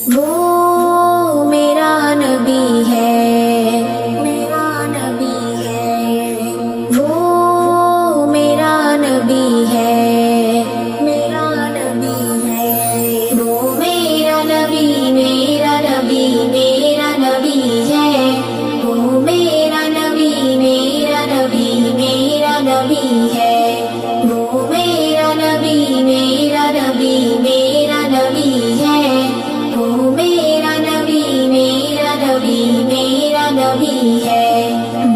وہ میرا نبی ہے، میرا نبی ہے، وہ میرا نبی ہے، میرا نبی ہے، وہ میرا نبی، میرا نبی، میرا نبی ہے، وہ میرا نبی، میرا نبی، میرا نبی ہے، وہ میرا نبی، میرا نبی، میرا نبی ہے، وہ میرا نبی، میرا نبی، میرا نبی ہے،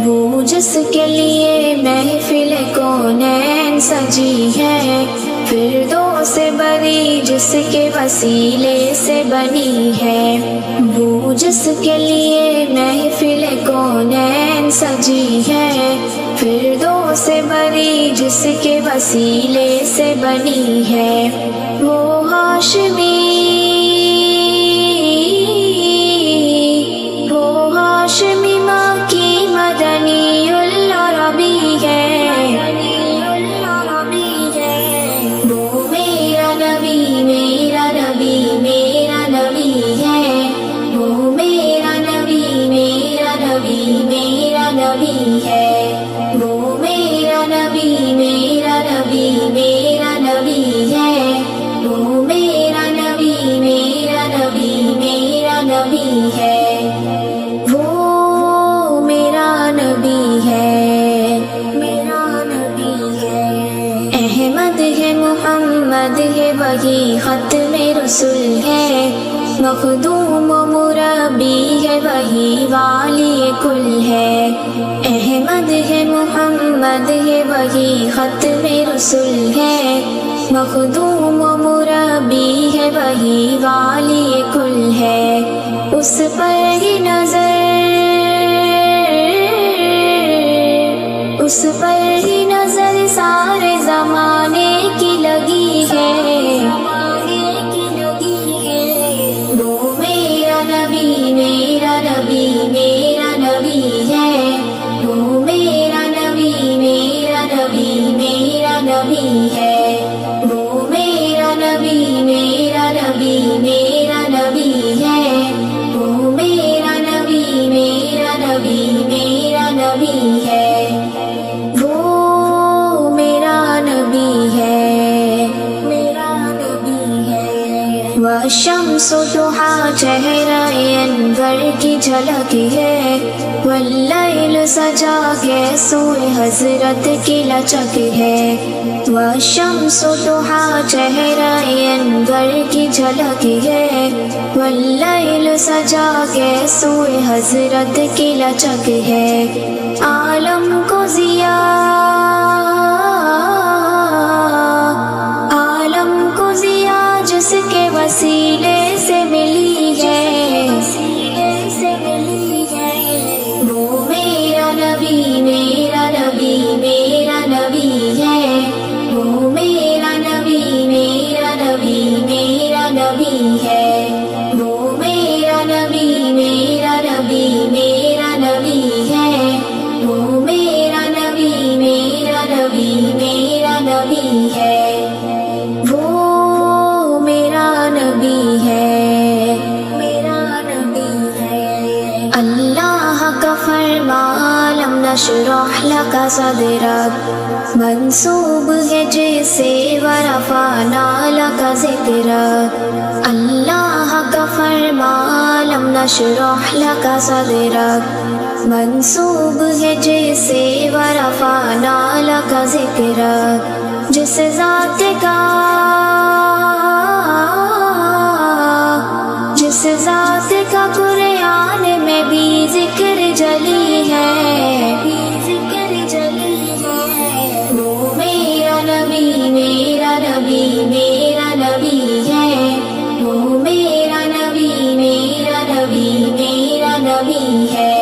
وہ جس کے لیے محفل کونین سجی ہے، فردوس سے بری جس کے وسیلے سے بنی ہے، وہ جس کے لیے محفل کونین سجی ہے، فردوس سے بری جس کے وسیلے سے بنی ہے، وہ ہاشمی، ہاشمی مکی مدنی العربی ہے، وہ میرا نبی، میرا نبی، میرا نبی ہے، وہ میرا نبی، میرا نبی، میرا نبی ہے، وہ میرا نبی، میرا نبی، میرا نبی ہے، وہ میرا نبی، میرا نبی، میرا نبی ہے، احمد ہے، محمد ہے، وہی ختم رسول ہے، مخدوم و مربی ہے، وہی والی کل ہے، احمد ہے، محمد ہے، وہی ختم رسول ہے، مخدوم و مربی ہے، وہی والی کل ہے، اس پر ہی نظر، اس پر ہی نظر سارے زمانے کی لگی ہے، وہ میرا نبی، میرا نبی، میرا نبی ہے، وہ میرا نبی، میرا نبی، میرا نبی ہے، وہ میرا نبی، میرا نبی، میرا نبی ہے، وہ میرا نبی، میرا نبی، میرا نبی ہے، والشمس ضحیٰ چہرہ انور کی جھلک ہے، واللیل سجا کے سوئے حضرت کی لچک ہے، والشمس ضحیٰ چہرہ انور کی جھلک ہے، واللیل سجا کے سوئے حضرت کی لچک ہے، عالم کو ضیا، عالم کو ضیا جس کے وسیلے سے ملی ہے، وہ میرا نبی، میرا نبی، میرا نبی ہے، وہ میرا نبی، میرا نبی، میرا نبی ہے، وہ میرا نبی، میرا نبی، میرا نبی ہے، وہ میرا نبی، میرا نبی، میرا نبی ہے، وہ میرا نبی ہے، میرا نبی ہے، اللہ کا فرمان لم نشرح لک صدرک منسوب ہے جسے ورفعنا لک ذکرک، اللہ کا فرمان لم نشرح لک صدرک منسوب ہے جسے ورفعنا لک ذکرک، جس ذات کا، جس ذات کا قرآن میں بھی ذکر جلی ہے، وہ میرا نبی، میرا نبی، میرا نبی ہے، وہ میرا نبی، میرا نبی، میرا نبی ہے،